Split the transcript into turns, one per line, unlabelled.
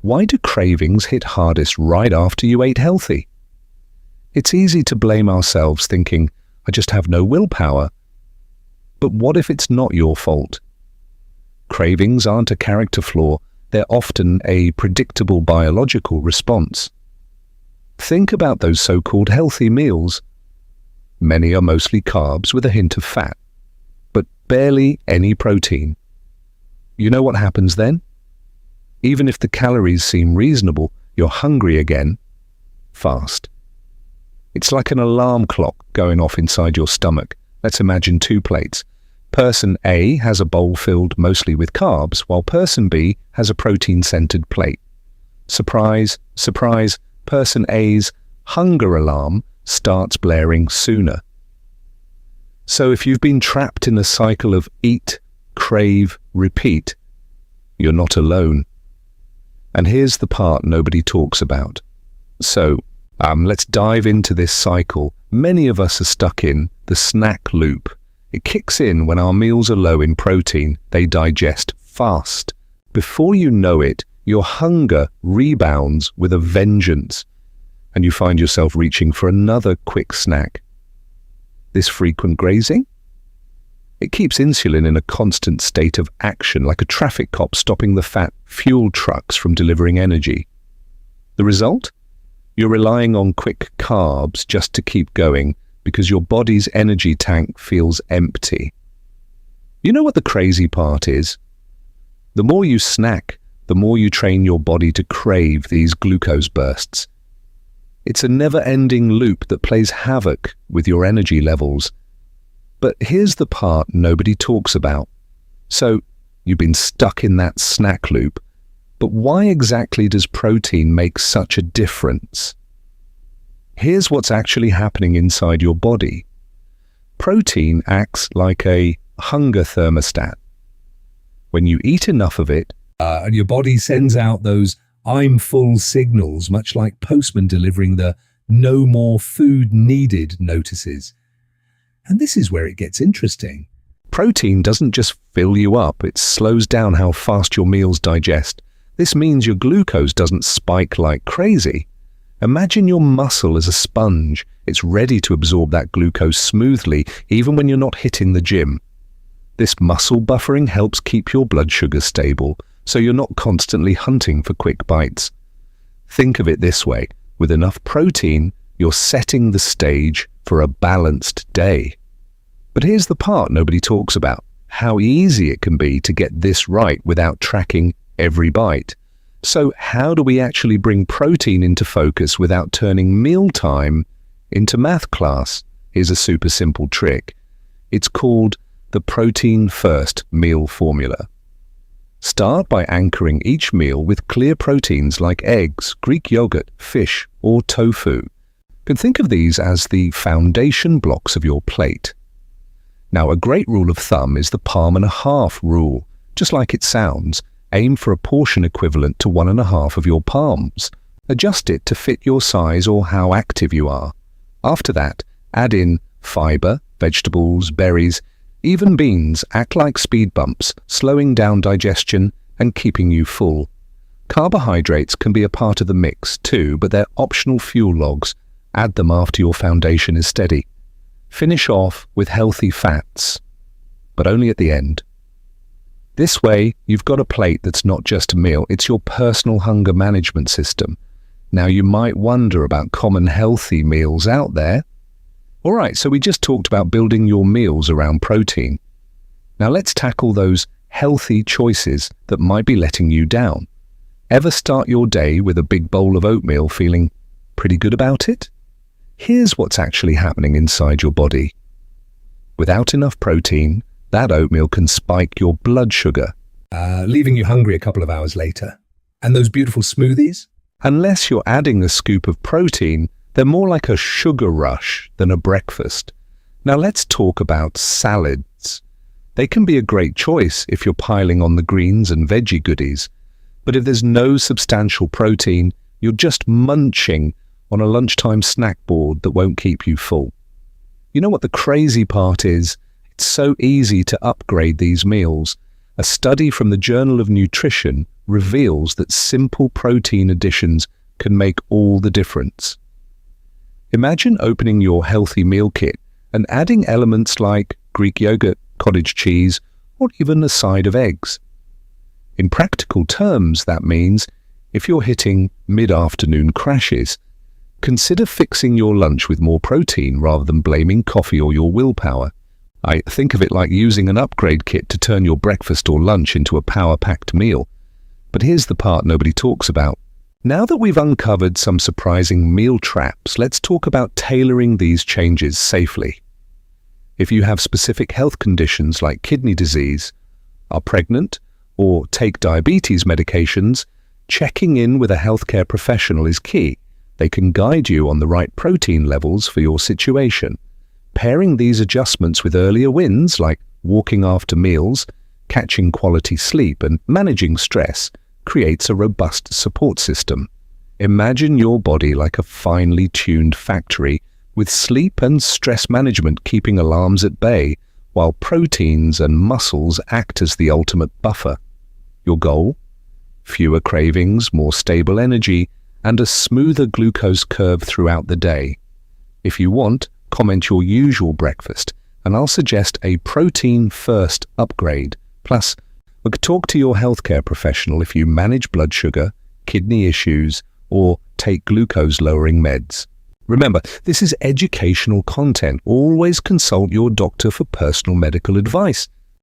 Why do cravings hit hardest right after you ate healthy? It's easy to blame ourselves thinking, I just have no willpower. But what if it's not your fault? Cravings aren't a character flaw, they're often a predictable biological response. Think about those so-called healthy meals. Many are mostly carbs with a hint of fat, but barely any protein. You know what happens then? Even if the calories seem reasonable, you're hungry again, fast. It's like an alarm clock going off inside your stomach. Let's imagine 2 plates. Person A has a bowl filled mostly with carbs, while person B has a protein-centered plate. Surprise, surprise, person A's hunger alarm starts blaring sooner. So if you've been trapped in a cycle of eat, crave, repeat, you're not alone. And here's the part nobody talks about. So, let's dive into this cycle many of us are stuck in, the snack loop. It kicks in when our meals are low in protein. They digest fast. Before you know it, your hunger rebounds with a vengeance, and you find yourself reaching for another quick snack. This frequent grazing? It keeps insulin in a constant state of action, like a traffic cop stopping the fat fuel trucks from delivering energy. The result? You're relying on quick carbs just to keep going because your body's energy tank feels empty. You know what the crazy part is? The more you snack, the more you train your body to crave these glucose bursts. It's a never-ending loop that plays havoc with your energy levels. But here's the part nobody talks about. So, you've been stuck in that snack loop. But why exactly does protein make such a difference? Here's what's actually happening inside your body. Protein acts like a hunger thermostat. When you eat enough of it, and your body sends out those I'm full signals, much like postmen delivering the no more food needed notices. And this is where it gets interesting. Protein doesn't just fill you up, it slows down how fast your meals digest. This means your glucose doesn't spike like crazy. Imagine your muscle as a sponge. It's ready to absorb that glucose smoothly, even when you're not hitting the gym. This muscle buffering helps keep your blood sugar stable, so you're not constantly hunting for quick bites. Think of it this way. With enough protein, you're setting the stage for a balanced day. But here's the part nobody talks about. How easy it can be to get this right without tracking every bite. So how do we actually bring protein into focus without turning mealtime into math class? Here's a super simple trick. It's called the protein first meal formula. Start by anchoring each meal with clear proteins like eggs, Greek yogurt, fish, or tofu. You can think of these as the foundation blocks of your plate. Now, a great rule of thumb is the palm and a half rule. Just like it sounds, aim for a portion equivalent to 1.5 of your palms. Adjust it to fit your size or how active you are. After that, add in fiber, vegetables, berries, even beans act like speed bumps, slowing down digestion and keeping you full. Carbohydrates can be a part of the mix too, but they're optional fuel logs. Add them after your foundation is steady. Finish off with healthy fats, but only at the end. This way, you've got a plate that's not just a meal, it's your personal hunger management system. Now, you might wonder about common healthy meals out there. All right, so we just talked about building your meals around protein. Now let's tackle those healthy choices that might be letting you down. Ever start your day with a big bowl of oatmeal feeling pretty good about it? Here's what's actually happening inside your body. Without enough protein, that oatmeal can spike your blood sugar, leaving you hungry a couple of hours later. And those beautiful smoothies? Unless you're adding a scoop of protein, they're more like a sugar rush than a breakfast. Now let's talk about salads. They can be a great choice if you're piling on the greens and veggie goodies. But if there's no substantial protein, you're just munching on a lunchtime snack board that won't keep you full. You know what the crazy part is? It's so easy to upgrade these meals. A study from the Journal of Nutrition reveals that simple protein additions can make all the difference. Imagine opening your healthy meal kit and adding elements like Greek yogurt, cottage cheese, or even a side of eggs. In practical terms, that means if you're hitting mid-afternoon crashes, consider fixing your lunch with more protein rather than blaming coffee or your willpower. I think of it like using an upgrade kit to turn your breakfast or lunch into a power-packed meal. But here's the part nobody talks about. Now that we've uncovered some surprising meal traps, let's talk about tailoring these changes safely. If you have specific health conditions like kidney disease, are pregnant, or take diabetes medications, checking in with a healthcare professional is key. They can guide you on the right protein levels for your situation. Pairing these adjustments with earlier wins like walking after meals, catching quality sleep, and managing stress creates a robust support system. Imagine your body like a finely tuned factory with sleep and stress management keeping alarms at bay, while proteins and muscles act as the ultimate buffer. Your goal? Fewer cravings, more stable energy, and a smoother glucose curve throughout the day. If you want, comment your usual breakfast, and I'll suggest a protein-first upgrade. Plus, talk to your healthcare professional if you manage blood sugar, kidney issues, or take glucose-lowering meds. Remember, this is educational content. Always consult your doctor for personal medical advice.